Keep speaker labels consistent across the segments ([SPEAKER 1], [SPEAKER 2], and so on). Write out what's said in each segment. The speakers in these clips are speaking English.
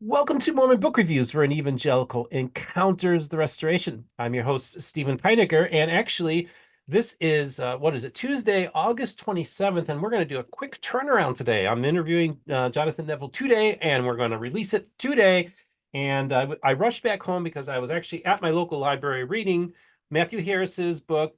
[SPEAKER 1] Welcome to Mormon Book Reviews, where an evangelical encounters the restoration. I'm your host, Steven Pynakker, and actually, this is, what is it, Tuesday, August 27th, and we're going to do a quick turnaround today. I'm interviewing Jonathan Neville today, and we're going to release it today. And I rushed back home because I was actually at my local library reading Matthew Harris's book,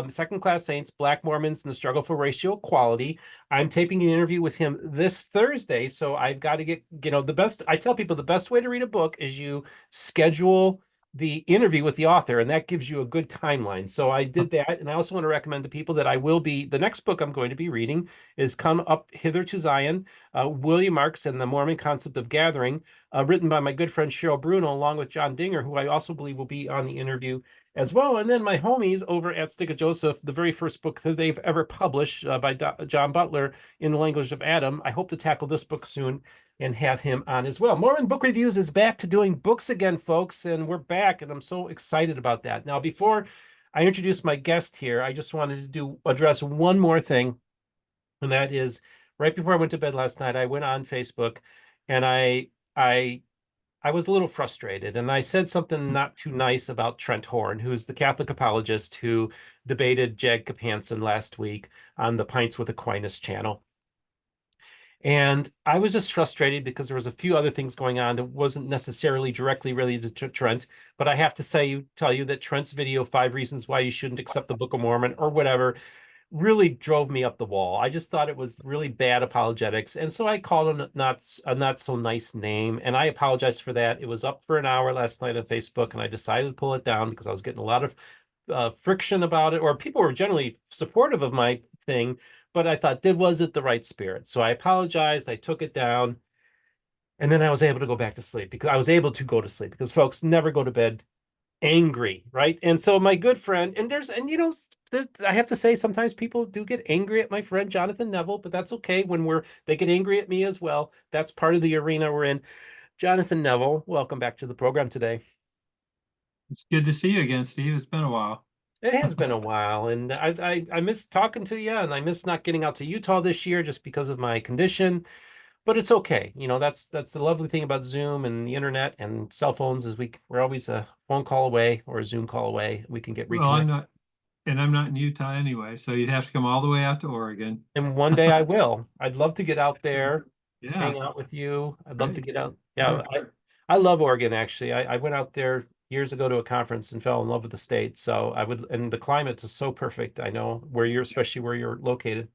[SPEAKER 1] Second Class Saints, Black Mormons and the Struggle for Racial Equality. I'm taping an interview with him this Thursday, so I've got to get, the best. I tell people the best way to read a book is you schedule the interview with the author, and that gives you a good timeline. So I did that, and I also want to recommend to people that the next book I'm going to be reading is Come Up Hither to Zion, William Marks and the Mormon Concept of Gathering, written by my good friend Cheryl Bruno, along with John Dinger, who I also believe will be on the interview as well. And then my homies over at Stick of Joseph, the very first book that they've ever published by John Butler in the language of Adam. I hope to tackle this book soon and have him on as well. Mormon Book Reviews is back to doing books again, folks, and we're back, and I'm so excited about that. Now, before I introduce my guest here, I just wanted to address one more thing, and that is right before I went to bed last night, I went on Facebook and I I was a little frustrated, and I said something not too nice about Trent Horn, who's the Catholic apologist who debated Jacob Hansen last week on the Pints with Aquinas channel. And I was just frustrated because there was a few other things going on that wasn't necessarily directly related to Trent. But I have to tell you that Trent's video, 5 Reasons Why You Shouldn't Accept the Book of Mormon or whatever, really drove me up the wall. I just thought it was really bad apologetics. And so I called him a not so nice name. And I apologized for that. It was up for an hour last night on Facebook, and I decided to pull it down because I was getting a lot of friction about it, or people were generally supportive of my thing. But I thought, was it the right spirit? So I apologized. I took it down. And then I was able to go back to sleep because I was able to go to sleep because folks never go to bed angry, right? And so my good friend, I have to say, sometimes people do get angry at my friend Jonathan Neville, but that's okay when they get angry at me as well. That's part of the arena we're in. Jonathan Neville, welcome back to the program today.
[SPEAKER 2] It's good to see you again, Steve. It's been a while.
[SPEAKER 1] It has been a while, and I miss talking to you, and I miss not getting out to Utah this year just because of my condition. But it's okay. That's the lovely thing about Zoom and the internet and cell phones is we're always a phone call away or a Zoom call away. We can get
[SPEAKER 2] Well,
[SPEAKER 1] reconnected.
[SPEAKER 2] I'm not in Utah anyway, so you'd have to come all the way out to Oregon.
[SPEAKER 1] And one day I will. I'd love to get out there,
[SPEAKER 2] Yeah,
[SPEAKER 1] hang out with you. I'd love to
[SPEAKER 2] great.
[SPEAKER 1] get out. Yeah,
[SPEAKER 2] Great.
[SPEAKER 1] I love Oregon actually. I went out there years ago to a conference and fell in love with the state. So and the climate is so perfect. I know especially where you're located.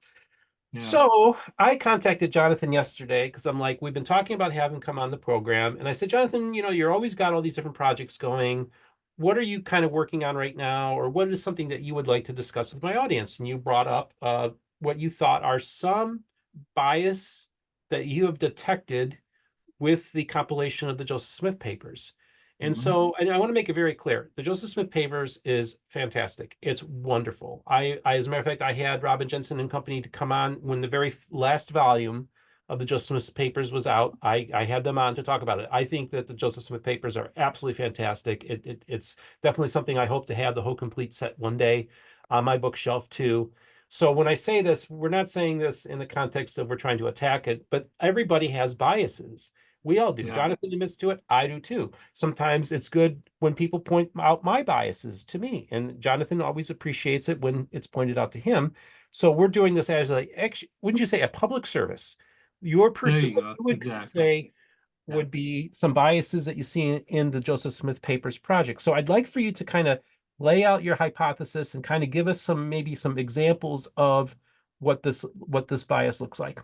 [SPEAKER 2] Yeah.
[SPEAKER 1] So I contacted Jonathan yesterday because I'm like, we've been talking about having him come on the program. And I said, Jonathan, you're always got all these different projects going. What are you kind of working on right now? Or what is something that you would like to discuss with my audience? And you brought up what you thought are some bias that you have detected with the compilation of the Joseph Smith papers. And
[SPEAKER 2] Mhm.
[SPEAKER 1] so, and I want to make it very clear, the Joseph Smith papers is fantastic. It's wonderful. As a matter of fact, I had Robin Jensen and company to come on when the very last volume of the Joseph Smith papers was out. I had them on to talk about it. I think that the Joseph Smith papers are absolutely fantastic. It's definitely something I hope to have the whole complete set one day on my bookshelf too. So when I say this, we're not saying this in the context of we're trying to attack it, but everybody has biases. We all do.
[SPEAKER 2] Yeah.
[SPEAKER 1] Jonathan admits to it. I do too. Sometimes it's good when people point out my biases to me, and Jonathan always appreciates it when it's pointed out to him. So we're doing this as wouldn't you say, a public service?
[SPEAKER 2] There you
[SPEAKER 1] What
[SPEAKER 2] go.
[SPEAKER 1] you would
[SPEAKER 2] Exactly.
[SPEAKER 1] say
[SPEAKER 2] Yeah.
[SPEAKER 1] would be some biases that you see in the Joseph Smith Papers project. So I'd like for you to kind of lay out your hypothesis and kind of give us maybe some examples of what this bias looks like.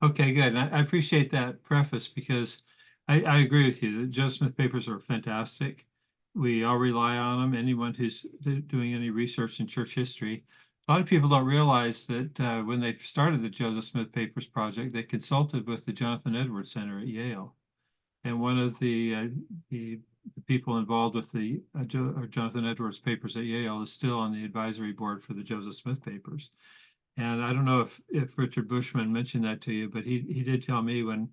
[SPEAKER 2] Okay, good. And I appreciate that preface because I agree with you. The Joe Smith papers are fantastic. We all rely on them. Anyone who's doing any research in church history, a lot of people don't realize that when they started the Joseph Smith Papers project, they consulted with the Jonathan Edwards Center at Yale, and one of the, the people involved with the Jonathan Edwards papers at Yale is still on the advisory board for the Joseph Smith papers. And I don't know if Richard Bushman mentioned that to you, but he did tell me when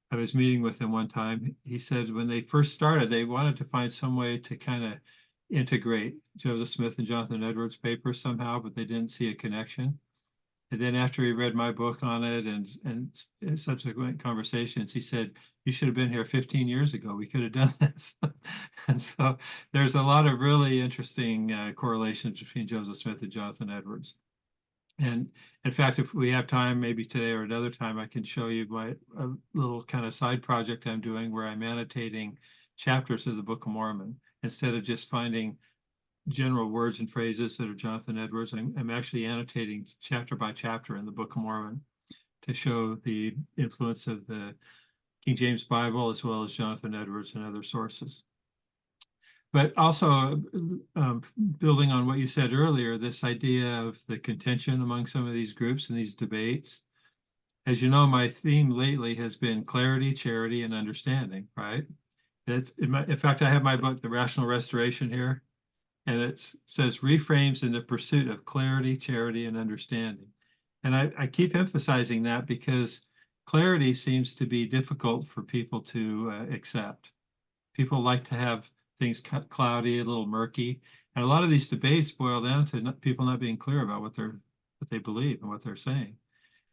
[SPEAKER 2] I was meeting with him one time, he said when they first started, they wanted to find some way to kind of integrate Joseph Smith and Jonathan Edwards papers somehow, but they didn't see a connection. And then after he read my book on it and subsequent conversations, he said, "You should have been here 15 years ago. We could have done this." And so there's a lot of really interesting correlations between Joseph Smith and Jonathan Edwards. And in fact, if we have time, maybe today or another time, I can show you my a little kind of side project I'm doing where I'm annotating chapters of the Book of Mormon instead of just finding general words and phrases that are Jonathan Edwards. I'm actually annotating chapter by chapter in the Book of Mormon to show the influence of the King James Bible as well as Jonathan Edwards and other sources. But also building on what you said earlier, this idea of the contention among some of these groups and these debates. As you know, my theme lately has been clarity, charity, and understanding, right? In fact, I have my book, The Rational Restoration, here, and it says reframes in the pursuit of clarity, charity, and understanding. And I keep emphasizing that because clarity seems to be difficult for people to accept. People like to have things cloudy, a little murky, and a lot of these debates boil down to people not being clear about what they believe and what they're saying.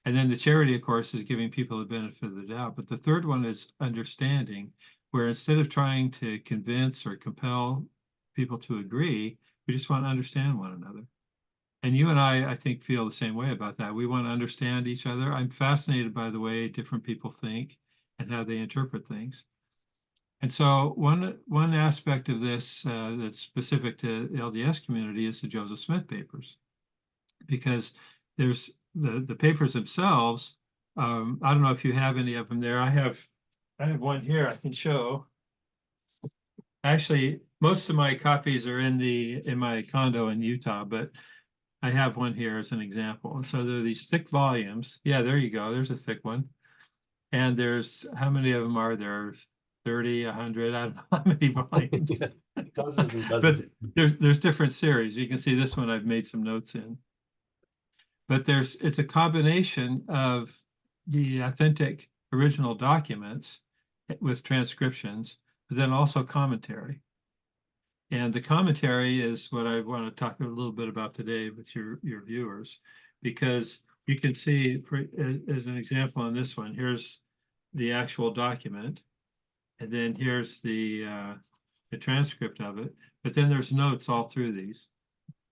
[SPEAKER 2] And then the charity, of course, is giving people the benefit of the doubt. But the third one is understanding, where instead of trying to convince or compel people to agree, we just want to understand one another. And you and I think, feel the same way about that. We want to understand each other. I'm fascinated by the way different people think and how they interpret things. And so one aspect of this that's specific to the LDS community is the Joseph Smith papers, because there's the papers themselves. I don't know if you have any of them there. I have one here I can show. Actually, most of my copies are in my condo in Utah, but I have one here as an example. And so there are these thick volumes. Yeah, there you go. There's a thick one. And there's, how many of them are there? 30, 100, I don't know how many volumes.
[SPEAKER 1] Dozens and
[SPEAKER 2] But
[SPEAKER 1] dozens.
[SPEAKER 2] there's different series. You can see this one I've made some notes in. But it's a combination of the authentic original documents with transcriptions, but then also commentary. And the commentary is what I want to talk a little bit about today with your viewers, because you can see, as an example on this one, here's the actual document, and then here's the transcript of it, but then there's notes all through these.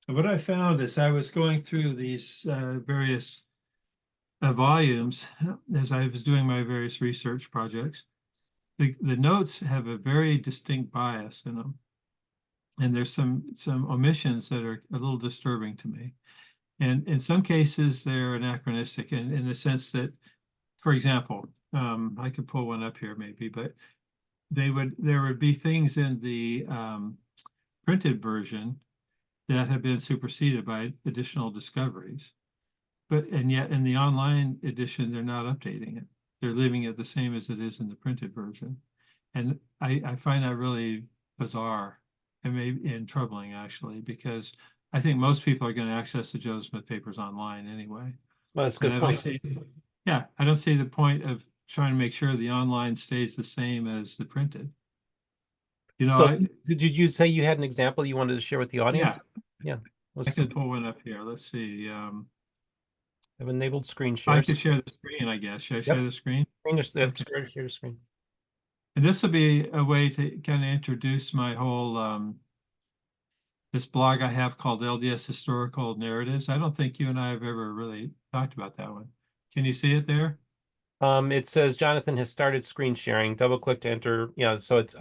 [SPEAKER 2] And what I found as I was going through these various volumes, as I was doing my various research projects, the notes have a very distinct bias in them. And there's some omissions that are a little disturbing to me. And in some cases, they're anachronistic in the sense that, for example, I could pull one up here maybe, but there would be things in the printed version that have been superseded by additional discoveries. And yet in the online edition, they're not updating it. They're leaving it the same as it is in the printed version. And I find that really bizarre and maybe troubling, actually, because I think most people are going to access the Joseph Smith papers online anyway.
[SPEAKER 1] Well, that's a good point.
[SPEAKER 2] I don't see the point of trying to make sure the online stays the same as the printed. You know,
[SPEAKER 1] So did you say you had an example you wanted to share with the audience?
[SPEAKER 2] Yeah. I can pull one up here. Let's see.
[SPEAKER 1] I've enabled screen share.
[SPEAKER 2] I can share the screen, I guess. Should I share the screen?
[SPEAKER 1] Share the screen.
[SPEAKER 2] And this will be a way to kind of introduce my whole this blog I have called LDS Historical Narratives. I don't think you and I have ever really talked about that one. Can you see it there?
[SPEAKER 1] It says Jonathan has started screen sharing. Double click to enter. Yeah, so it's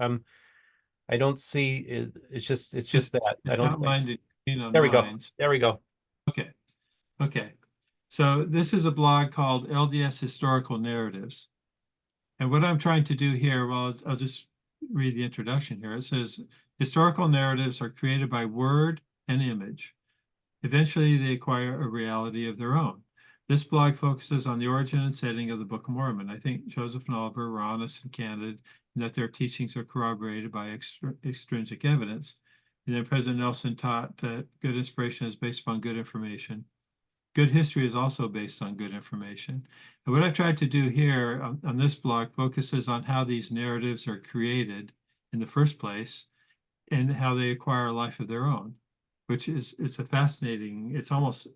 [SPEAKER 1] I don't see it. It's just that I don't.
[SPEAKER 2] Outlined on
[SPEAKER 1] There we go.
[SPEAKER 2] lines.
[SPEAKER 1] There we go.
[SPEAKER 2] Okay. Okay. So this is a blog called LDS Historical Narratives. And what I'm trying to do here, well, I'll just read the introduction here. It says, historical narratives are created by word and image. Eventually, they acquire a reality of their own. This blog focuses on the origin and setting of the Book of Mormon. I think Joseph and Oliver were honest and candid in that their teachings are corroborated by extrinsic evidence. And then President Nelson taught that good inspiration is based upon good information. Good history is also based on good information. And what I've tried to do here on this blog focuses on how these narratives are created in the first place and how they acquire a life of their own, which is, it's a fascinating, it's almost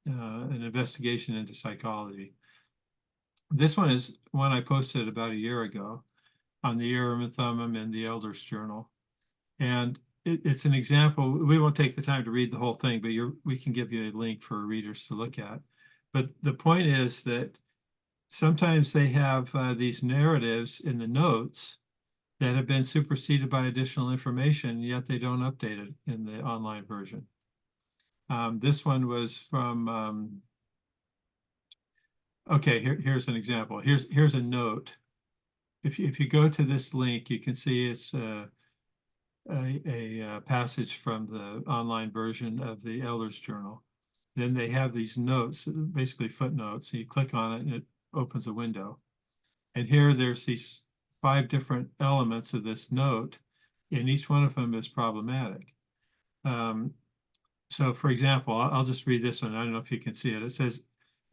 [SPEAKER 2] an investigation into psychology. This one is one I posted about a year ago on the Urim and Thummim in the Elders Journal. And it's an example. We won't take the time to read the whole thing, but we can give you a link for readers to look at. But the point is that sometimes they have these narratives in the notes that have been superseded by additional information, yet they don't update it in the online version. This one was from, okay, here's an example. Here's a note. If you go to this link, you can see it's a passage from the online version of the Elders Journal. Then they have these notes, basically footnotes. You click on it and it opens a window. And here there's these 5 different elements of this note, and each one of them is problematic. So for example, I'll just read this one. I don't know if you can see it. It says,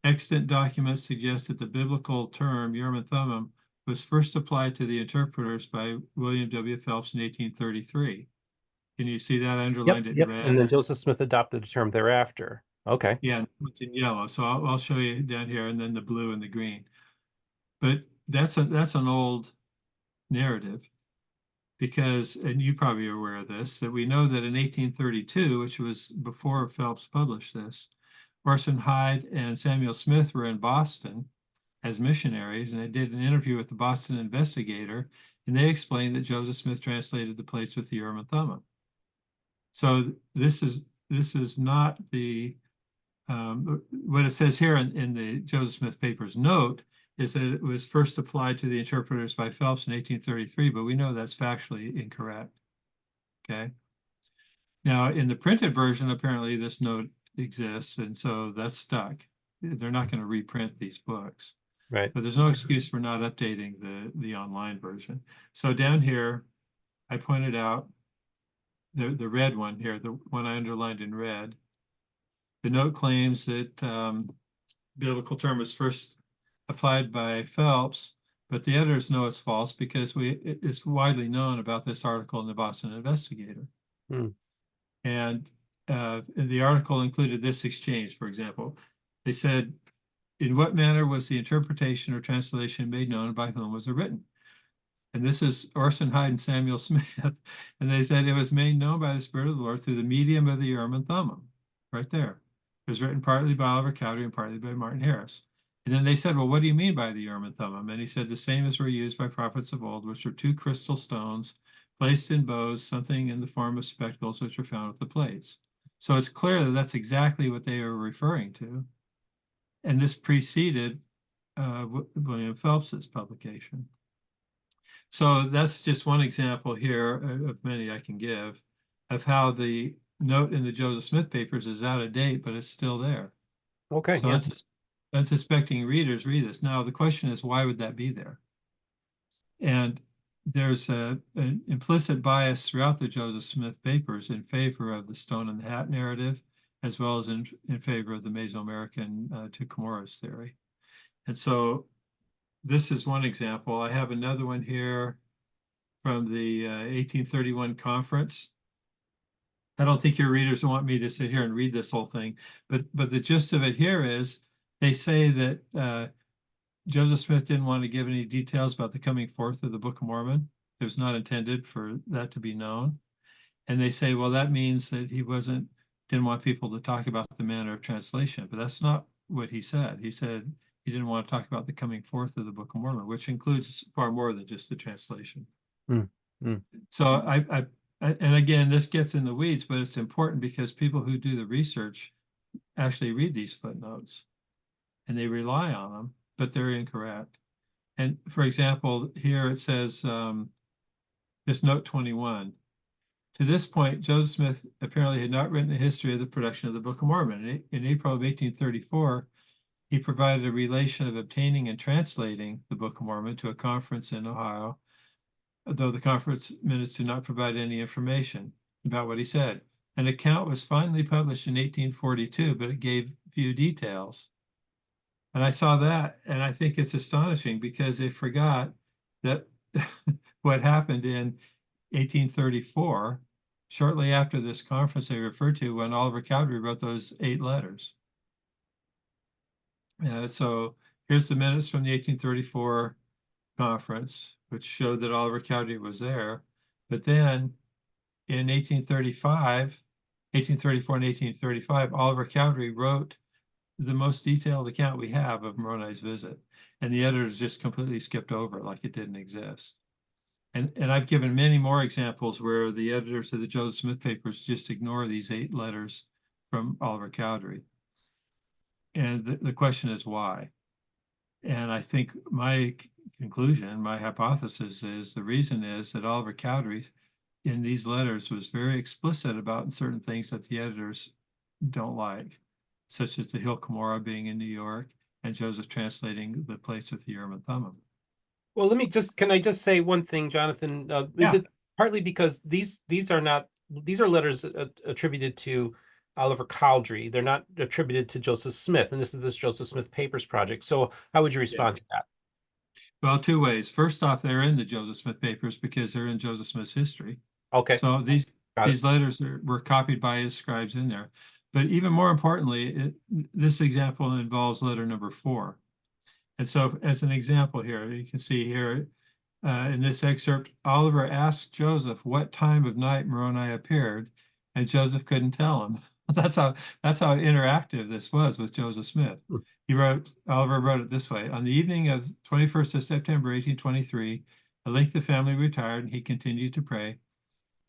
[SPEAKER 2] extant documents suggest that the biblical term Urim and Thummim was first applied to the interpreters by William W. Phelps in 1833. Can you see that? I underlined it in red.
[SPEAKER 1] And then Joseph Smith adopted the term thereafter. Okay.
[SPEAKER 2] Yeah, it's in yellow. So I'll show you down here, and then the blue and the green. But that's an old narrative, because, and you probably are aware of this, that we know that in 1832, which was before Phelps published this, Orson Hyde and Samuel Smith were in Boston as missionaries, and they did an interview with the Boston Investigator, and they explained that Joseph Smith translated the plates with the Urim and Thummim. So this is not the what it says here in the Joseph Smith Papers note is that it was first applied to the interpreters by Phelps in 1833, but we know that's factually incorrect. Okay. Now, in the printed version, apparently this note exists, and so that's stuck. They're not going to reprint these books.
[SPEAKER 1] Right.
[SPEAKER 2] But there's no excuse for not updating the online version. So down here, I pointed out the red one here, the one I underlined in red. The note claims that biblical term was first applied by Phelps, but the editors know it's false because it's widely known about this article in the Boston Investigator. And the article included this exchange, for example. They said, in what manner was the interpretation or translation made known, by whom was it written? And this is Orson Hyde and Samuel Smith. And they said it was made known by the Spirit of the Lord through the medium of the Urim and Thummim, right there. It was written partly by Oliver Cowdery and partly by Martin Harris. And then they said, well, what do you mean by the Urim and Thummim? And he said, the same as were used by prophets of old, which are 2 crystal stones placed in bows, something in the form of spectacles, which were found with the plates. So it's clear that that's exactly what they are referring to. And this preceded William Phelps's publication. So that's just one example here of many I can give of how the note in the Joseph Smith Papers is out of date, but it's still there.
[SPEAKER 1] Okay.
[SPEAKER 2] So unsuspecting readers read this. Now, the question is, why would that be there? And there's an implicit bias throughout the Joseph Smith Papers in favor of the stone in the hat narrative, as well as in favor of the Mesoamerican to Comoros theory. And so this is one example. I have another one here from the 1831 conference. I don't think your readers want me to sit here and read this whole thing, but the gist of it here is they say that Joseph Smith didn't want to give any details about the coming forth of the Book of Mormon. It was not intended for that to be known. And they say, well, that means that he didn't want people to talk about the manner of translation, but that's not what he said. He said he didn't want to talk about the coming forth of the Book of Mormon, which includes far more than just the translation. So and again, this gets in the weeds, but it's important because people who do the research actually read these footnotes and they rely on them, but they're incorrect. And for example, here it says, this note 21, to this point, Joseph Smith apparently had not written a history of the production of the Book of Mormon. In April of 1834, he provided a relation of obtaining and translating the Book of Mormon to a conference in Ohio, though the conference minutes do not provide any information about what he said. An account was finally published in 1842, but it gave few details. And I saw that, and I think it's astonishing because they forgot that what happened in 1834, shortly after this conference they referred to, when Oliver Cowdery wrote those 8 letters. So here's the minutes from the 1834 conference, which showed that Oliver Cowdery was there. But then in 1834 and 1835, Oliver Cowdery wrote the most detailed account we have of Moroni's visit. And the editors just completely skipped over it like it didn't exist. And I've given many more examples where the editors of the Joseph Smith papers just ignore these 8 letters from Oliver Cowdery. And the question is why? And I think my conclusion, my hypothesis is the reason is that Oliver Cowdery in these letters was very explicit about certain things that the editors don't like, such as the Hill Cumorah being in New York and Joseph translating the place with the Urim and Thummim.
[SPEAKER 1] Well, can I just say one thing, Jonathan? Is
[SPEAKER 2] Yeah.
[SPEAKER 1] it partly because these are not, these are letters attributed to Oliver Cowdery. They're not attributed to Joseph Smith, and this is this Joseph Smith Papers project. So how would you
[SPEAKER 2] Yeah.
[SPEAKER 1] respond to that?
[SPEAKER 2] Well, 2 ways. First off, they're in the Joseph Smith papers because they're in Joseph Smith's history.
[SPEAKER 1] Okay,
[SPEAKER 2] So
[SPEAKER 1] got it.
[SPEAKER 2] these letters were copied by his scribes in there. But even more importantly, this example involves letter number 4. And so as an example here, you can see here in this excerpt, Oliver asked Joseph what time of night Moroni appeared, and Joseph couldn't tell him. That's how interactive this was with Joseph Smith.
[SPEAKER 1] Hmm.
[SPEAKER 2] Oliver wrote it this way: on the evening of 21st of September, 1823, at length the family retired, and he continued to pray.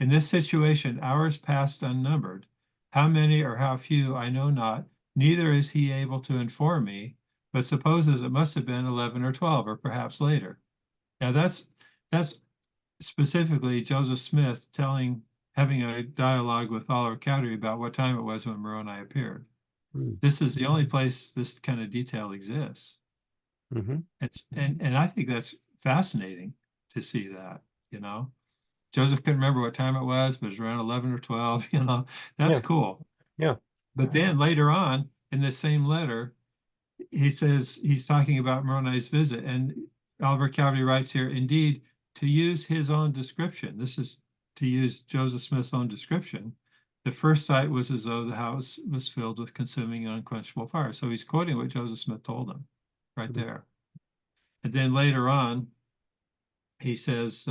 [SPEAKER 2] In this situation, hours passed unnumbered. How many or how few, I know not, neither is he able to inform me, but supposes it must have been 11 or 12, or perhaps later. Now that's specifically Joseph Smith having a dialogue with Oliver Cowdery about what time it was when Moroni appeared.
[SPEAKER 1] Hmm.
[SPEAKER 2] This is the only place this kind of detail exists.
[SPEAKER 1] Mhm.
[SPEAKER 2] And I think that's fascinating to see that, you know. Joseph couldn't remember what time it was, but it was around 11 or 12, you know. That's
[SPEAKER 1] Yeah,
[SPEAKER 2] cool.
[SPEAKER 1] yeah.
[SPEAKER 2] But then later on in the same letter, he says he's talking about Moroni's visit, and Oliver Cowdery writes here, indeed, to use his own description, this is to use Joseph Smith's own description, the first sight was as though the house was filled with consuming and unquenchable fire. So he's quoting what Joseph Smith told him right
[SPEAKER 1] Mhm.
[SPEAKER 2] there. And then later on, he says,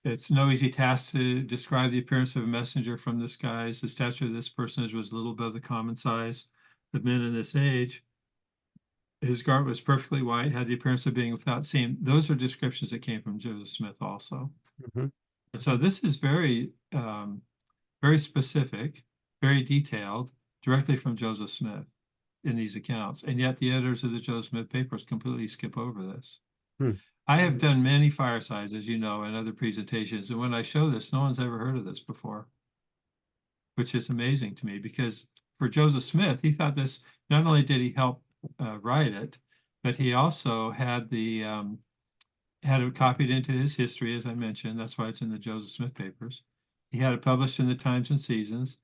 [SPEAKER 2] it's no easy task to describe the appearance of a messenger from the skies. The stature of this personage was little above the common size of men in this age. His garment was perfectly white, had the appearance of being without seam. Those are descriptions that came from Joseph Smith also.
[SPEAKER 1] Mhm.
[SPEAKER 2] And so this is very specific, very detailed, directly from Joseph Smith in these accounts. And yet the editors of the Joseph Smith papers completely skip over this.
[SPEAKER 1] Hmm.
[SPEAKER 2] I have done many firesides, as you know, and other presentations. And when I show this, no one's ever heard of this before, which is amazing to me because for Joseph Smith, he thought this, not only did he help write it, but he also had had it copied into his history, as I mentioned. That's why it's in the Joseph Smith papers. He had it published in the Times and Seasons.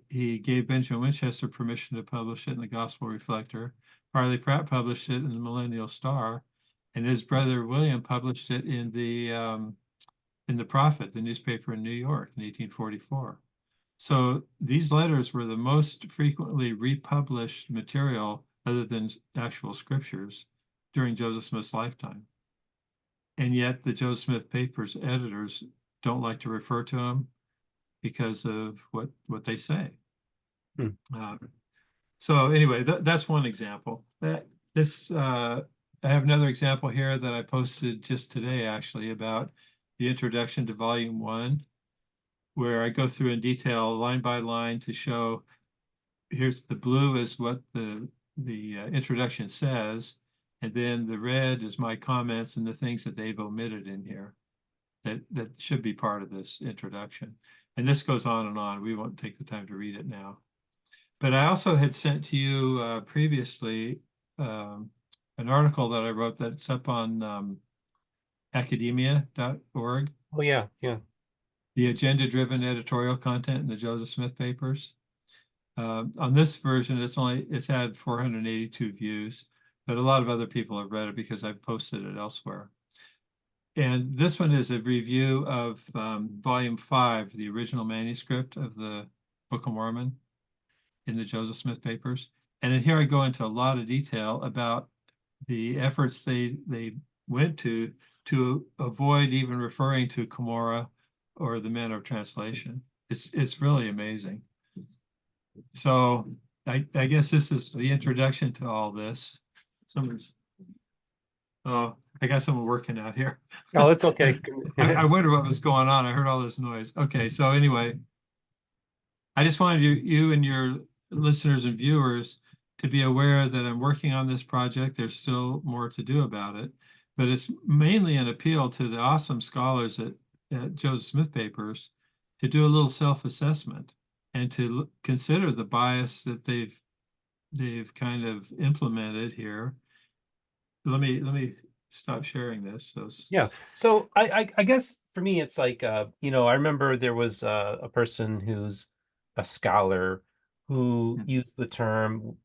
[SPEAKER 2] He gave Benjamin Winchester permission to publish it in the Gospel Reflector. Farley Pratt published it in the Millennial Star, and his brother William published it in the Prophet, the newspaper in New York, in 1844. So these letters were the most frequently republished material, other than actual scriptures, during Joseph Smith's lifetime. And yet the Joseph Smith papers editors don't like to refer to them because of what they say.
[SPEAKER 1] Hmm.
[SPEAKER 2] So anyway, that's one example. I have another example here that I posted just today, actually, about the introduction to Volume 1, where I go through in detail, line by line, to show here's the blue is what the introduction says, and then the red is my comments and the things that they've omitted in here that should be part of this introduction. And this goes on and on. We won't take the time to read it now. But I also had sent to you previously an article that I wrote that's up on academia.org,
[SPEAKER 1] Oh yeah, yeah.
[SPEAKER 2] the agenda-driven editorial content in the Joseph Smith papers. On this version, it's had 482 views, but a lot of other people have read it because I've posted it elsewhere. And this one is a review of Volume 5, the original manuscript of the Book of Mormon in the Joseph Smith papers. And then here I go into a lot of detail about the efforts they went to avoid even referring to Cumorah or the men of translation. It's really amazing. So I guess this is the introduction to all this. Someone's oh, I got someone working out here.
[SPEAKER 1] Oh, it's okay.
[SPEAKER 2] I wonder what was going on. I heard all this noise. Okay, so anyway, I just wanted you and your listeners and viewers to be aware that I'm working on this project. There's still more to do about it, but it's mainly an appeal to the awesome scholars at Joseph Smith Papers to do a little self-assessment and to consider the bias that they've kind of implemented here. Let me stop sharing this. So
[SPEAKER 1] Yeah. So I guess for me, it's like, I remember there was a person who's a scholar who used the term,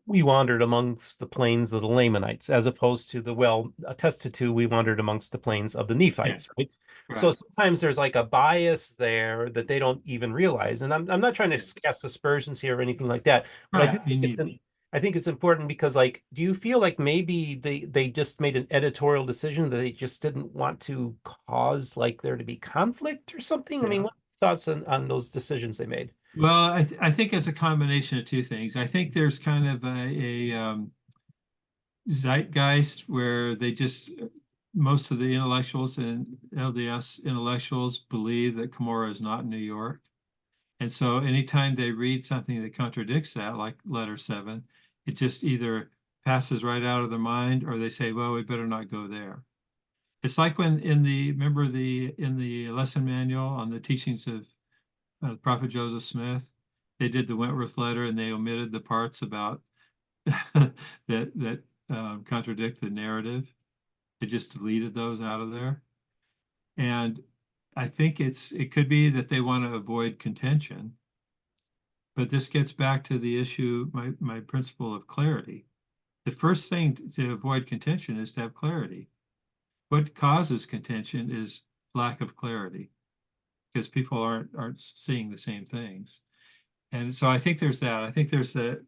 [SPEAKER 1] we wandered amongst the plains of the Lamanites, as opposed to the well attested to, we wandered amongst the plains of the
[SPEAKER 2] yeah,
[SPEAKER 1] Nephites, right? So
[SPEAKER 2] right.
[SPEAKER 1] sometimes there's like a bias there that they don't even realize. And I'm not trying to cast aspersions here or anything like that, but I do
[SPEAKER 2] Right. You
[SPEAKER 1] think
[SPEAKER 2] need
[SPEAKER 1] I think it's important because, like, do you feel like maybe they just made an editorial decision that they just didn't want to cause like there to be conflict or something? I mean,
[SPEAKER 2] yeah.
[SPEAKER 1] what thoughts on those decisions they made?
[SPEAKER 2] Well, I think it's a combination of two things. I think there's kind of a zeitgeist where they just most of the intellectuals and LDS intellectuals believe that Cumorah is not in New York. And so anytime they read something that contradicts that, like letter 7, it just either passes right out of their mind or they say, well, we better not go there. It's like when remember in the lesson manual on the teachings of Prophet Joseph Smith, they did the Wentworth letter and they omitted the parts about that contradict the narrative. They just deleted those out of there. And I think it could be that they want to avoid contention, but this gets back to the issue, my principle of clarity. The first thing to avoid contention is to have clarity. What causes contention is lack of clarity because people aren't seeing the same things. And so I think there's that. I think there's the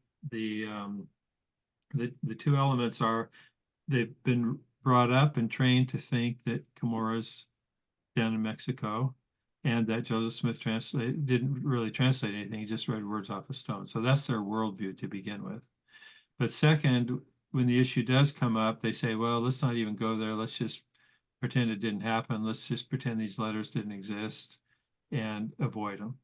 [SPEAKER 2] two elements are they've been brought up and trained to think that Cumorah's down in Mexico and that Joseph Smith didn't really translate anything. He just read words off a stone. So that's their worldview to begin with. But second, when the issue does come up, they say, well, let's not even go there. Let's just pretend it didn't happen. Let's just pretend these letters didn't exist and avoid them.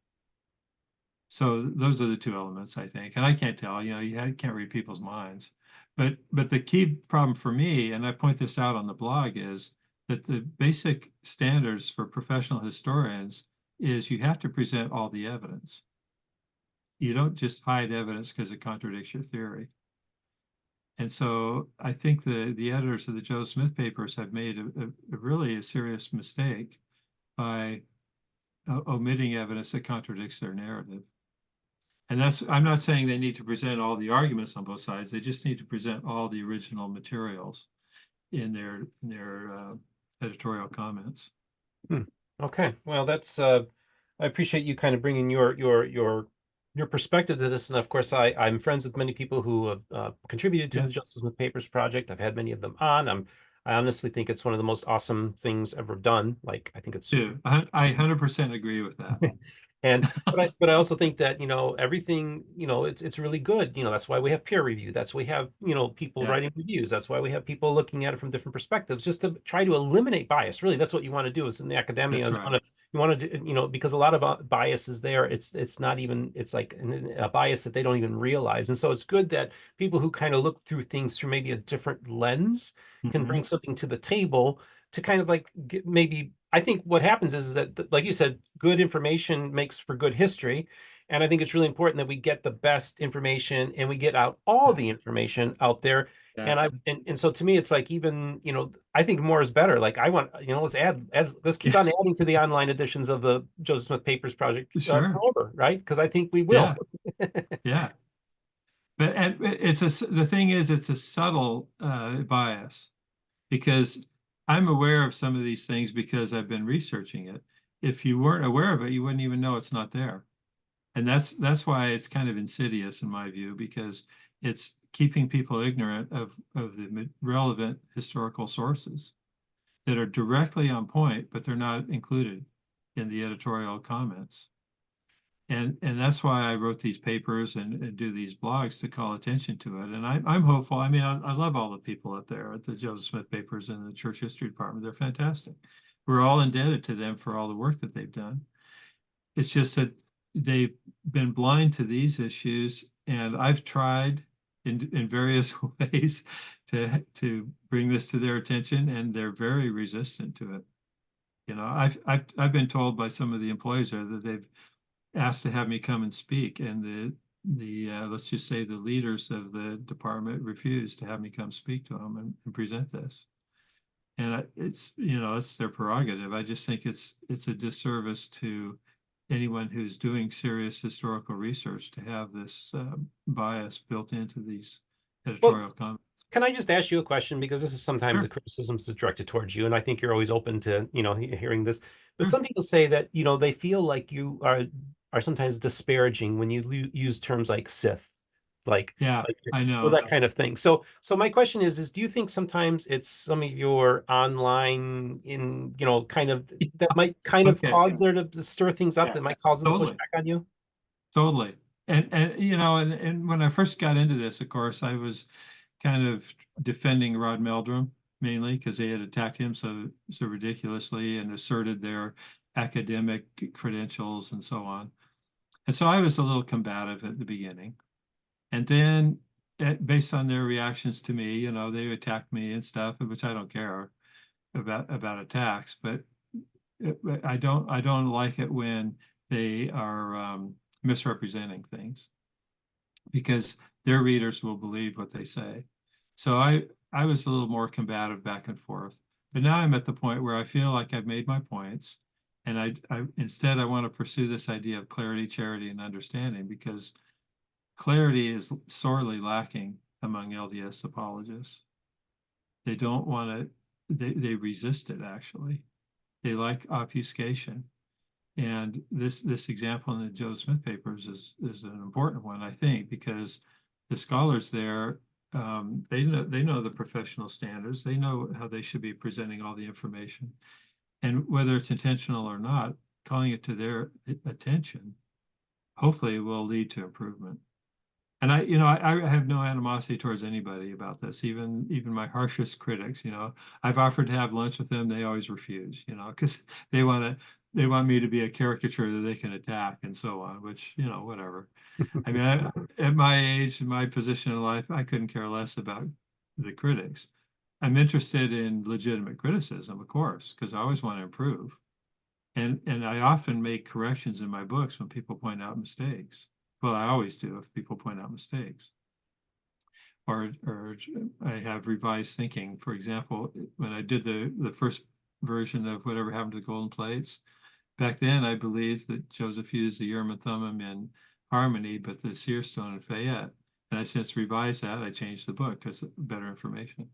[SPEAKER 2] So those are the two elements, I think. And I can't tell, you can't read people's minds. But the key problem for me, and I point this out on the blog, is that the basic standards for professional historians is you have to present all the evidence. You don't just hide evidence because it contradicts your theory. And so I think the editors of the Joseph Smith papers have made a really serious mistake by omitting evidence that contradicts their narrative. And I'm not saying they need to present all the arguments on both sides. They just need to present all the original materials in their editorial comments.
[SPEAKER 1] Okay, well, that's I appreciate you kind of bringing your perspective to this, and of course, I'm friends with many people who have contributed to
[SPEAKER 2] Yeah,
[SPEAKER 1] the Justice Smith Papers project. I've had many of them on. I honestly think it's one of the most awesome things ever done. Like, I think it's super.
[SPEAKER 2] too. I 100% agree with that.
[SPEAKER 1] And but I also think that, everything, it's really good. That's why we have peer review. That's why we have, people
[SPEAKER 2] Yeah,
[SPEAKER 1] writing reviews. That's why we have people looking at it from different perspectives, just to try to eliminate bias. Really, that's what you want to do is in the academia
[SPEAKER 2] that's
[SPEAKER 1] is
[SPEAKER 2] right.
[SPEAKER 1] you want to, because a lot of bias is there. It's not even, it's like a bias that they don't even realize. And so it's good that people who kind of look through things through maybe a different lens can
[SPEAKER 2] Mhm.
[SPEAKER 1] bring something to the table to kind of like maybe I think what happens is that, like you said, good information makes for good history. And I think it's really important that we get the best information and we get out all
[SPEAKER 2] Yeah,
[SPEAKER 1] the information out there.
[SPEAKER 2] exactly.
[SPEAKER 1] And so to me, it's like even, I think more is better. Like I want, let's keep
[SPEAKER 2] Yeah,
[SPEAKER 1] on adding to the online editions of the Joseph Smith Papers Project
[SPEAKER 2] sure.
[SPEAKER 1] forever, right? Because I think we will.
[SPEAKER 2] Yeah, yeah. But the thing is, it's a subtle bias because I'm aware of some of these things because I've been researching it. If you weren't aware of it, you wouldn't even know it's not there. And that's why it's kind of insidious in my view, because It's keeping people ignorant of the relevant historical sources that are directly on point, but they're not included in the editorial comments. And that's why I wrote these papers and do these blogs to call attention to it. And I'm hopeful. I mean, I love all the people out there at the Joseph Smith Papers and the Church History Department. They're fantastic. We're all indebted to them for all the work that they've done. It's just that they've been blind to these issues, and I've tried in various ways to bring this to their attention, and they're very resistant to it. You know, I've been told by some of the employees there that they've asked to have me come and speak, and the let's just say the leaders of the department refused to have me come speak to them and present this. And it's, you know, it's their prerogative. I just think it's a disservice to anyone who's doing serious historical research to have this bias built into these editorial comments.
[SPEAKER 1] Can I just ask you a question? Because this is sometimes
[SPEAKER 2] Sure.
[SPEAKER 1] the criticisms are directed towards you, and I think you're always open to, hearing this. But
[SPEAKER 2] Sure.
[SPEAKER 1] some people say that, they feel like you are sometimes disparaging when you use terms like Sith, like,
[SPEAKER 2] Yeah,
[SPEAKER 1] like
[SPEAKER 2] I
[SPEAKER 1] or
[SPEAKER 2] know.
[SPEAKER 1] that kind of thing. So my question is do you think sometimes it's some of your online kind of that might kind of
[SPEAKER 2] Okay.
[SPEAKER 1] cause there to stir things up,
[SPEAKER 2] Yeah.
[SPEAKER 1] that might cause them to push
[SPEAKER 2] Totally.
[SPEAKER 1] back on you?
[SPEAKER 2] Totally. And you know, and when I first got into this, of course, I was kind of defending Rod Meldrum mainly because they had attacked him so ridiculously and asserted their academic credentials and so on. And so I was a little combative at the beginning. And then based on their reactions to me, you know, they attacked me and stuff, which I don't care about attacks, but I don't like it when they are misrepresenting things because their readers will believe what they say. So I was a little more combative back and forth, but now I'm at the point where I feel like I've made my points, and I instead I want to pursue this idea of clarity, charity, and understanding because clarity is sorely lacking among LDS apologists. They don't want to. They resist it actually. They like obfuscation. And this example in the Joe Smith papers is an important one, I think, because the scholars there they know the professional standards. They know how they should be presenting all the information, and whether it's intentional or not, calling it to their attention hopefully will lead to improvement. And I have no animosity towards anybody about this, even my harshest critics. I've offered to have lunch with them. They always refuse, because they want they want me to be a caricature that they can attack and so on, which, whatever. I mean, at my age, in my position in life, I couldn't care less about the critics. I'm interested in legitimate criticism, of course, because I always want to improve. And I often make corrections in my books when people point out mistakes. Well, I always do if people point out mistakes. Or I have revised thinking. For example, when I did the first version of Whatever Happened to the Golden Plates, back then I believed that Joseph used the Urim and Thummim in harmony, but the seer stone in Fayette. And I since revised that. I changed the book because better information.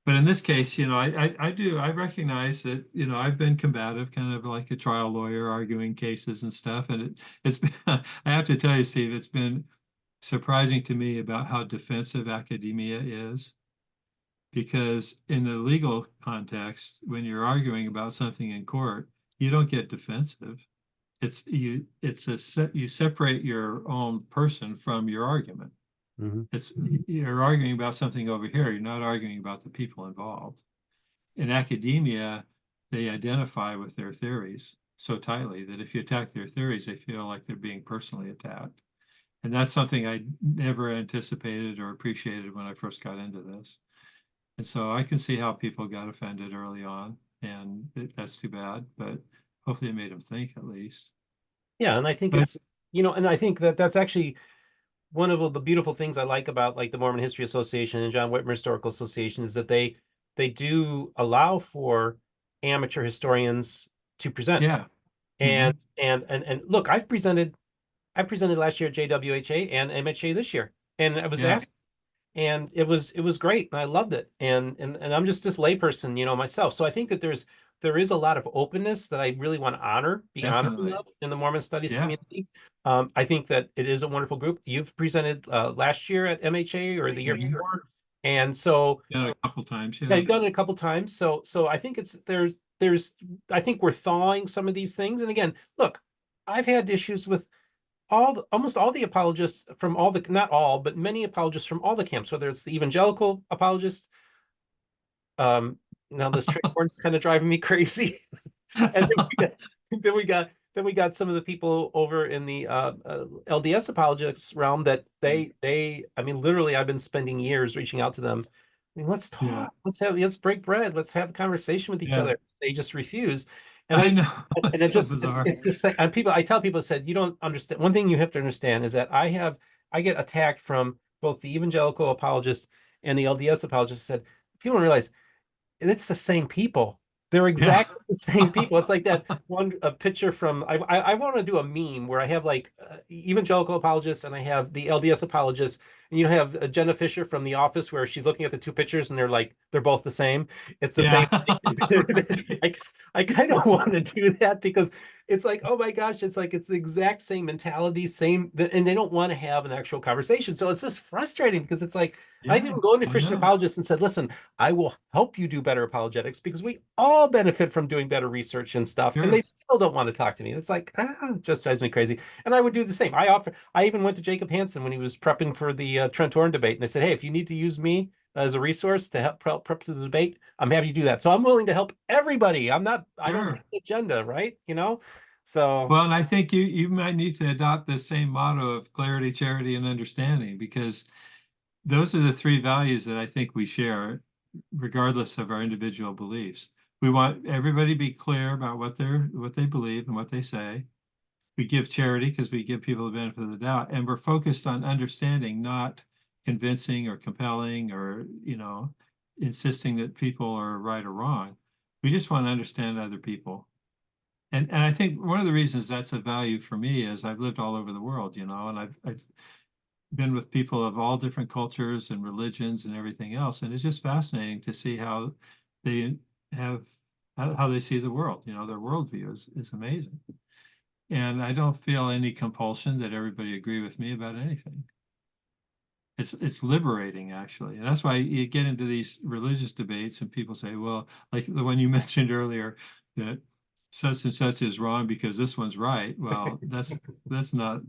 [SPEAKER 2] But in this case, I recognize that, I've been combative, kind of like a trial lawyer arguing cases and stuff. And it's been, I have to tell you, Steve, it's been surprising to me about how defensive academia is. Because in the legal context, when you're arguing about something in court, you don't get defensive. You separate your own person from your argument.
[SPEAKER 1] Mhm.
[SPEAKER 2] You're arguing about something over here. You're not arguing about the people involved. In academia, they identify with their theories so tightly that if you attack their theories, they feel like they're being personally attacked. And that's something I never anticipated or appreciated when I first got into this. And so I can see how people got offended early on, and that's too bad, but hopefully it made them think at least.
[SPEAKER 1] Yeah, and I think
[SPEAKER 2] But
[SPEAKER 1] and I think that that's actually one of the beautiful things I like about like the Mormon History Association and John Whitmer Historical Association is that they do allow for amateur historians to present.
[SPEAKER 2] yeah.
[SPEAKER 1] And
[SPEAKER 2] Hmm.
[SPEAKER 1] and look, I presented last year at JWHA and MHA this year, and I was
[SPEAKER 2] Yeah.
[SPEAKER 1] asked, and it was great, and I loved it. And I'm just this layperson, myself. So I think that there is a lot of openness that I really want to be honoring
[SPEAKER 2] Definitely.
[SPEAKER 1] of in the Mormon studies
[SPEAKER 2] Yeah.
[SPEAKER 1] community. I think that it is a wonderful group. You've presented last year at MHA or the year
[SPEAKER 2] Mhm.
[SPEAKER 1] before, and so
[SPEAKER 2] Yeah, a couple times.
[SPEAKER 1] yeah,
[SPEAKER 2] Yeah.
[SPEAKER 1] you've done it a couple times. So I think there's I think we're thawing some of these things. And again, look, I've had issues with almost all the apologists from all the, not all, but many apologists from all the camps, whether it's the evangelical apologists. Now this trick horn's kind of driving me crazy. And then we got some of the people over in the LDS apologetics realm that I mean, literally, I've been spending years reaching out to them. I mean, let's
[SPEAKER 2] Yeah.
[SPEAKER 1] talk, let's break bread, let's have a conversation with each
[SPEAKER 2] Yeah.
[SPEAKER 1] other. They just refuse. And
[SPEAKER 2] I
[SPEAKER 1] I
[SPEAKER 2] know.
[SPEAKER 1] and
[SPEAKER 2] It's
[SPEAKER 1] it
[SPEAKER 2] so
[SPEAKER 1] just
[SPEAKER 2] bizarre.
[SPEAKER 1] it's the same. And I tell people, said, you don't understand. One thing you have to understand is that I get attacked from both the evangelical apologists and the LDS apologists. Said people don't realize it's the same people. They're
[SPEAKER 2] Yeah.
[SPEAKER 1] exactly the same people. It's like that one a picture from I want to do a meme where I have like evangelical apologists and I have the LDS apologists, and you have Jenna Fisher from The Office where she's looking at the two pictures and they're both the same. It's the same.
[SPEAKER 2] Yeah. Right.
[SPEAKER 1] I kind of
[SPEAKER 2] That's
[SPEAKER 1] want to
[SPEAKER 2] right.
[SPEAKER 1] do that because it's like, oh my gosh, it's like it's the exact same mentality, and they don't want to have an actual conversation. So it's just frustrating because it's like I've
[SPEAKER 2] Yeah,
[SPEAKER 1] even gone to
[SPEAKER 2] I
[SPEAKER 1] Christian
[SPEAKER 2] know.
[SPEAKER 1] apologists and said, listen, I will help you do better apologetics because we all benefit from doing better research and stuff. And they
[SPEAKER 2] Sure.
[SPEAKER 1] still don't want to talk to me. It's like, it just drives me crazy. And I would do the same. I even went to Jacob Hansen when he was prepping for the Trent debate. And I said, hey, if you need to use me as a resource to help prep to the debate, I'm happy to do that. So I'm willing to help everybody. I don't have
[SPEAKER 2] Sure.
[SPEAKER 1] an agenda, right? So
[SPEAKER 2] Well, and I think you might need to adopt the same motto of clarity, charity, and understanding, because those are the three values that I think we share, regardless of our individual beliefs. We want everybody to be clear about what they believe and what they say. We give charity because we give people the benefit of the doubt, and we're focused on understanding, not convincing or compelling or, insisting that people are right or wrong. We just want to understand other people. And I think one of the reasons that's a value for me is I've lived all over the world, and I've been with people of all different cultures and religions and everything else. And it's just fascinating to see how they have how they see the world. Their worldview is amazing. And I don't feel any compulsion that everybody agree with me about anything. It's liberating, actually. And that's why you get into these religious debates and people say, well, like the one you mentioned earlier, that such and such is wrong because this one's right. Well, that's not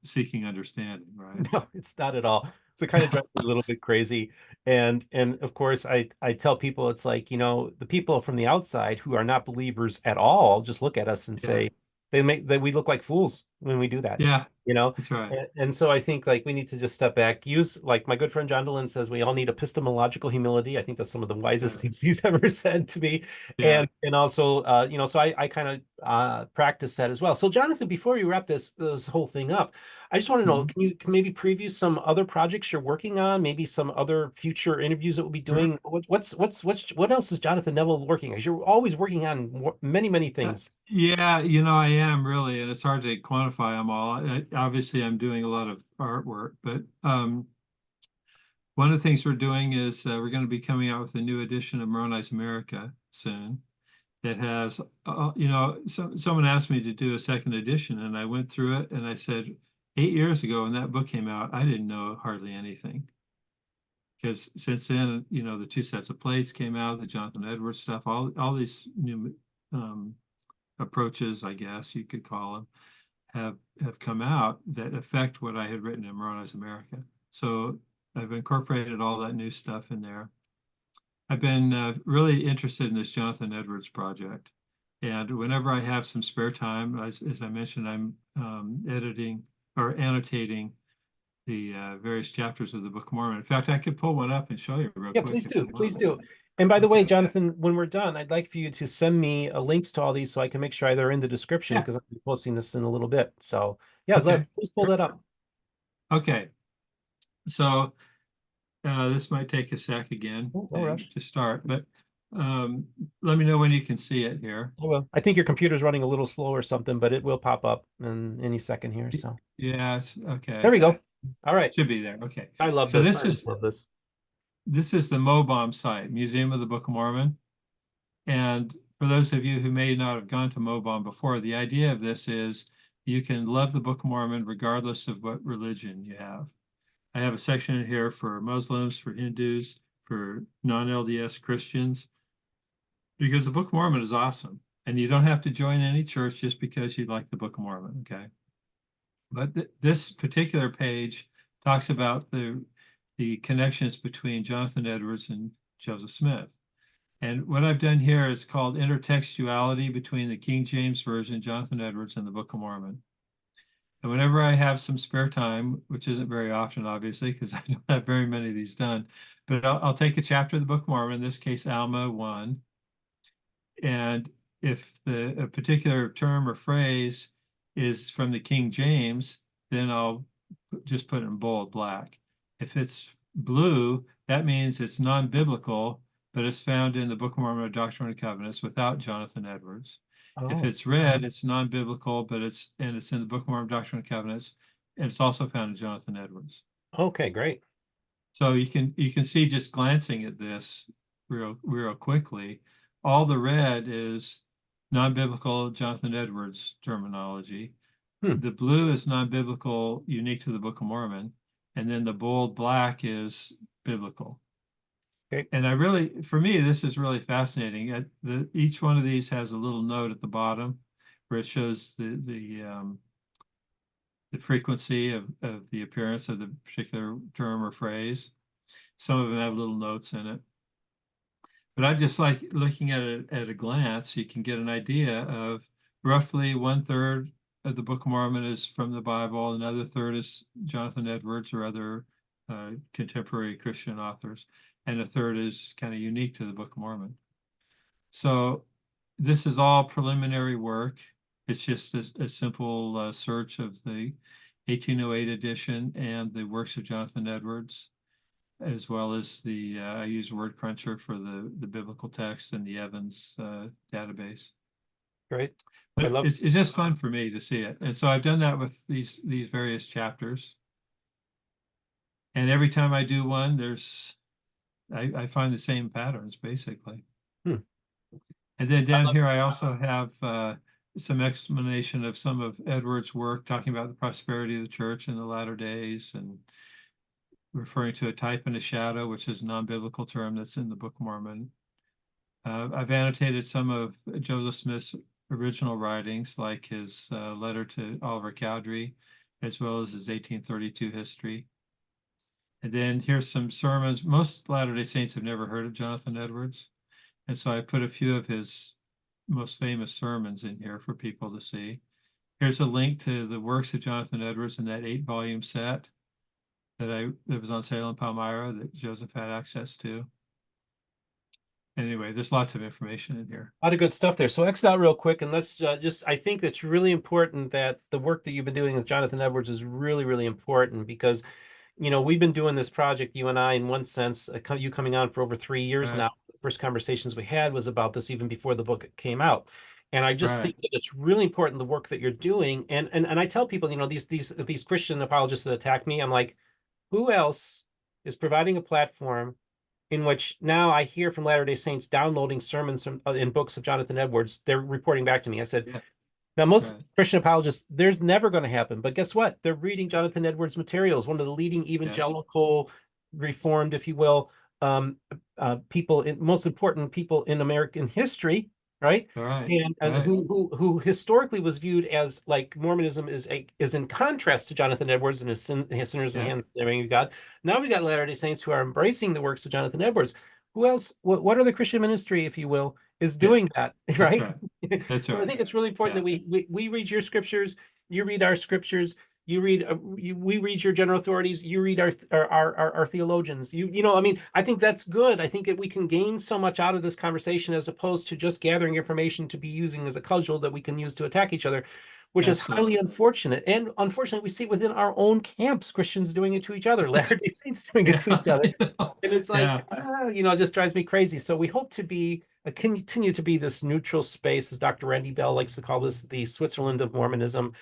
[SPEAKER 2] seeking understanding, right?
[SPEAKER 1] no, it's not at all. So it kind of drives me a little bit crazy. And of course, I tell people it's like, the people from the outside who are not believers at all just look at us and
[SPEAKER 2] Yeah.
[SPEAKER 1] say they make that we look like fools when we do that.
[SPEAKER 2] Yeah,
[SPEAKER 1] You know,
[SPEAKER 2] that's right.
[SPEAKER 1] and so I think like we need to just step back, use like my good friend John Dolan says, we all need epistemological humility. I think that's some of the wisest
[SPEAKER 2] Yeah.
[SPEAKER 1] things he's ever said to me.
[SPEAKER 2] Yeah.
[SPEAKER 1] And also so I kind of practice that as well. So Jonathan, before you wrap this whole thing up, I just want to know,
[SPEAKER 2] Mhm.
[SPEAKER 1] can maybe preview some other projects you're working on, maybe some other future interviews that we'll be
[SPEAKER 2] Sure.
[SPEAKER 1] doing? What else is Jonathan Neville working on? 'Cause you're always working on many, many things.
[SPEAKER 2] Yeah, I am really, and it's hard to quantify them all. Obviously, I'm doing a lot of artwork, but one of the things we're doing is we're going to be coming out with a new edition of Moroni's America soon. That has, someone asked me to do a second edition, and I went through it, and I said, 8 years ago when that book came out, I didn't know hardly anything. Because since then, the two sets of plates came out, the Jonathan Edwards stuff, all these new approaches, I guess you could call them, have come out that affect what I had written in Moroni's America. So I've incorporated all that new stuff in there. I've been really interested in this Jonathan Edwards project. And whenever I have some spare time, as I mentioned, I'm editing or annotating the various chapters of the Book of Mormon. In fact, I could pull one up and show you real
[SPEAKER 1] Yeah,
[SPEAKER 2] quick
[SPEAKER 1] please
[SPEAKER 2] if
[SPEAKER 1] do.
[SPEAKER 2] you
[SPEAKER 1] Please
[SPEAKER 2] want.
[SPEAKER 1] do. And by the way,
[SPEAKER 2] Okay.
[SPEAKER 1] Jonathan, when we're done, I'd like for you to send me links to all these so I can make sure they're in the description
[SPEAKER 2] Yeah.
[SPEAKER 1] because I'll be posting this in a little bit. So yeah,
[SPEAKER 2] Okay.
[SPEAKER 1] please pull that up.
[SPEAKER 2] Okay. So this might take a sec again
[SPEAKER 1] Oh, no
[SPEAKER 2] to,
[SPEAKER 1] rush.
[SPEAKER 2] to start, but um, let me know when you can see it here.
[SPEAKER 1] I will. I think your computer's running a little slow or something, but it will pop up in any second here. So
[SPEAKER 2] Yes.
[SPEAKER 1] there
[SPEAKER 2] Okay.
[SPEAKER 1] we go. All right.
[SPEAKER 2] Should be there. Okay.
[SPEAKER 1] I love
[SPEAKER 2] So
[SPEAKER 1] this.
[SPEAKER 2] this
[SPEAKER 1] I just
[SPEAKER 2] is
[SPEAKER 1] love this.
[SPEAKER 2] this is the MOBOM site, Museum of the Book of Mormon. And for those of you who may not have gone to Mobon before, the idea of this is you can love the Book of Mormon regardless of what religion you have. I have a section in here for Muslims, for Hindus, for non-LDS Christians, because the Book of Mormon is awesome. And you don't have to join any church just because you like the Book of Mormon, okay? But this particular page talks about the connections between Jonathan Edwards and Joseph Smith. And what I've done here is called intertextuality between the King James Version, Jonathan Edwards, and the Book of Mormon. And whenever I have some spare time, which isn't very often, obviously, because I don't have very many of these done, but I'll take a chapter of the Book of Mormon, in this case, Alma 1. And if a particular term or phrase is from the King James, then I'll just put it in bold black. If it's blue, that means it's non-biblical, but it's found in the Book of Mormon, Doctrine and Covenants, without Jonathan Edwards. If it's red, it's non-biblical, but it's in the Book of Mormon, Doctrine and Covenants, and it's also found in Jonathan Edwards.
[SPEAKER 1] Okay, great.
[SPEAKER 2] So you can see, just glancing at this real quickly, all the red is non-biblical Jonathan Edwards terminology. The blue is non-biblical, unique to the Book of Mormon, and then the bold black is biblical.
[SPEAKER 1] Okay.
[SPEAKER 2] And for me, this is really fascinating. Each one of these has a little note at the bottom where it shows the frequency of the appearance of the particular term or phrase. Some of them have little notes in it. But I just like looking at it at a glance. You can get an idea of roughly 1/3 of the Book of Mormon is from the Bible, another third is Jonathan Edwards or other contemporary Christian authors, and a third is kind of unique to the Book of Mormon. So this is all preliminary work. It's just a simple search of the 1808 edition and the works of Jonathan Edwards, as well as I use Word Cruncher for the biblical text and the Evans database.
[SPEAKER 1] Great.
[SPEAKER 2] But
[SPEAKER 1] I love
[SPEAKER 2] it's just fun for me to see it. And so I've done that with these various chapters. And every time I do one, I find the same patterns, basically. And then down here, I also have some explanation of some of Edwards' work, talking about the prosperity of the church in the latter days, and referring to a type and a shadow, which is a non-biblical term that's in the Book of Mormon. I've annotated some of Joseph Smith's original writings, like his letter to Oliver Cowdery, as well as his 1832 history. And then here's some sermons. Most Latter-day Saints have never heard of Jonathan Edwards. And so I put a few of his most famous sermons in here for people to see. Here's a link to the works of Jonathan Edwards in that 8-volume set that was on sale in Palmyra that Joseph had access to. Anyway, there's lots of information in here.
[SPEAKER 1] a lot of good stuff there. So exit out real quick, and let's I think it's really important that the work that you've been doing with Jonathan Edwards is really, really important, because, we've been doing this project, you and I, in one sense, you coming on for over 3 years now. The first conversations we had was about this even before the book came out. And I just think that it's really important, the work that you're doing. And I tell people, these Christian apologists that attack me, I'm like, who else is providing a platform in which now I hear from Latter-day Saints downloading sermons in books of Jonathan Edwards? They're reporting back to me. I said, now most Christian apologists, there's never going to happen. But guess what? They're reading Jonathan Edwards' materials, one of the leading evangelical, reformed, if you will, most important people in American history, right? And who historically was viewed as, like, Mormonism is in contrast to Jonathan Edwards and his sinners in the hands of the ring of God. Now we got Latter-day Saints who are embracing the works of Jonathan Edwards. Who else? What other Christian ministry, if you will, is doing that, right?
[SPEAKER 2] That's
[SPEAKER 1] So I think it's really important that we read your scriptures, you read our scriptures, we read your general authorities, you read our theologians. I think that's good. I think that we can gain so much out of this conversation, as opposed to just gathering information to be using as a cudgel that we can use to attack each other, which is highly unfortunate. And unfortunately, we see within our own camps, Christians doing it to each other, Latter-day Saints doing it to each other. And it's like, it just drives me crazy. So we hope to continue to be this neutral space, as Dr. Randy Bell likes to call this, the Switzerland of Mormonism.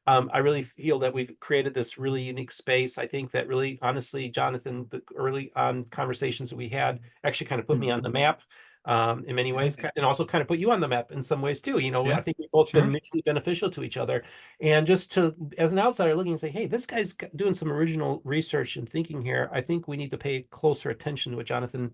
[SPEAKER 1] I really feel that we've created this really unique space. I think that really, honestly, Jonathan, the early on conversations that we had actually kind of put me on the map. in many
[SPEAKER 2] Yeah.
[SPEAKER 1] ways, and also kind of put you on the map in some ways too. You know, I
[SPEAKER 2] Yeah,
[SPEAKER 1] think we've both been
[SPEAKER 2] sure.
[SPEAKER 1] mutually beneficial to each other. And just to, as an outsider looking and say, hey, this guy's doing some original research and thinking here. I think we need to pay closer attention to what Jonathan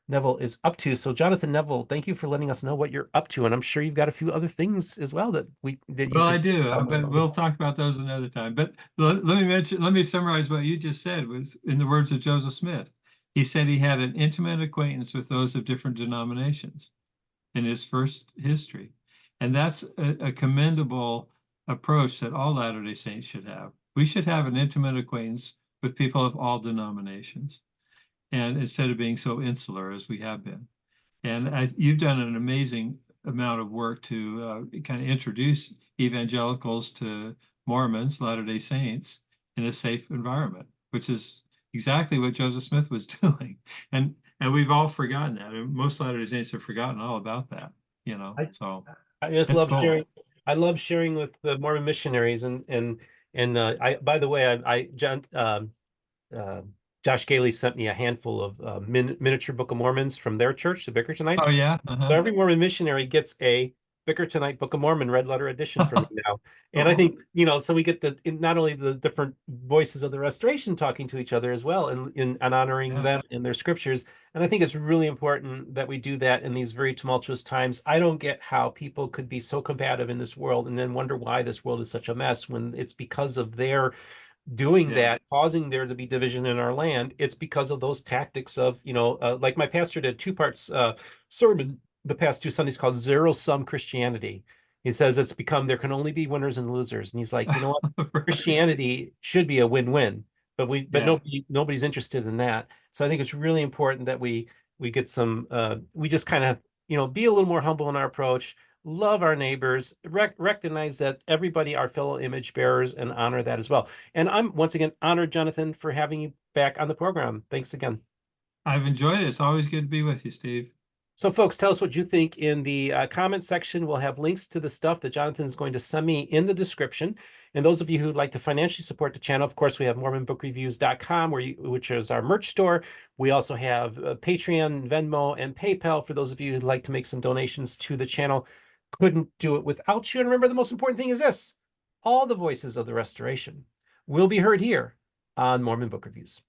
[SPEAKER 1] Neville is up to. So, Jonathan Neville, thank you for letting us know what you're up to. And I'm sure you've got a few other things as well that you
[SPEAKER 2] Well, I
[SPEAKER 1] could
[SPEAKER 2] do,
[SPEAKER 1] tell me
[SPEAKER 2] but
[SPEAKER 1] about.
[SPEAKER 2] we'll talk about those another time. But let me summarize what you just said was in the words of Joseph Smith. He said he had an intimate acquaintance with those of different denominations in his first history. And that's a commendable approach that all Latter-day Saints should have. We should have an intimate acquaintance with people of all denominations, and instead of being so insular as we have been. And you've done an amazing amount of work to kind of introduce evangelicals to Mormons, Latter-day Saints, in a safe environment, which is exactly what Joseph Smith was doing. And we've all forgotten that. And most Latter-day Saints have forgotten all about that, you know.
[SPEAKER 1] I,
[SPEAKER 2] So
[SPEAKER 1] I just
[SPEAKER 2] it's
[SPEAKER 1] love
[SPEAKER 2] cool.
[SPEAKER 1] sharing. I love sharing with the Mormon missionaries, and I, by the way, John uh, Josh Gailey sent me a handful of miniature Book of Mormons from their church, the Bickertonites.
[SPEAKER 2] Oh yeah.
[SPEAKER 1] So
[SPEAKER 2] Uh-huh.
[SPEAKER 1] every Mormon missionary gets a Bickertonite Book of Mormon red letter edition from me now. And I
[SPEAKER 2] Cool.
[SPEAKER 1] think, you know, so we get not only the different voices of the restoration talking to each other as well and honoring
[SPEAKER 2] Yeah.
[SPEAKER 1] them and their scriptures. And I think it's really important that we do that in these very tumultuous times. I don't get how people could be so combative in this world and then wonder why this world is such a mess when it's because of their doing
[SPEAKER 2] Yeah.
[SPEAKER 1] that, causing there to be division in our land. It's because of those tactics of, like my pastor did two parts sermon the past two Sundays called Zero Sum Christianity. He says it's become there can only be winners and losers. And he's like, you know what?
[SPEAKER 2] Right.
[SPEAKER 1] Christianity should be a win-win, but
[SPEAKER 2] Yeah.
[SPEAKER 1] nobody's interested in that. So I think it's really important that we get some we just kind of, be a little more humble in our approach, love our neighbors, recognize that everybody are fellow image bearers and honor that as well. And I'm once again honored, Jonathan, for having you back on the program. Thanks again.
[SPEAKER 2] I've enjoyed it. It's always good to be with you, Steve.
[SPEAKER 1] So, folks, tell us what you think in the comment section. We'll have links to the stuff that Jonathan is going to send me in the description. And those of you who'd like to financially support the channel, of course, we have MormonBookReviews.com, which is our merch store. We also have Patreon, Venmo, and PayPal for those of you who'd like to make some donations to the channel. Couldn't do it without you. And remember, the most important thing is this: all the voices of the restoration will be heard here on Mormon Book Reviews.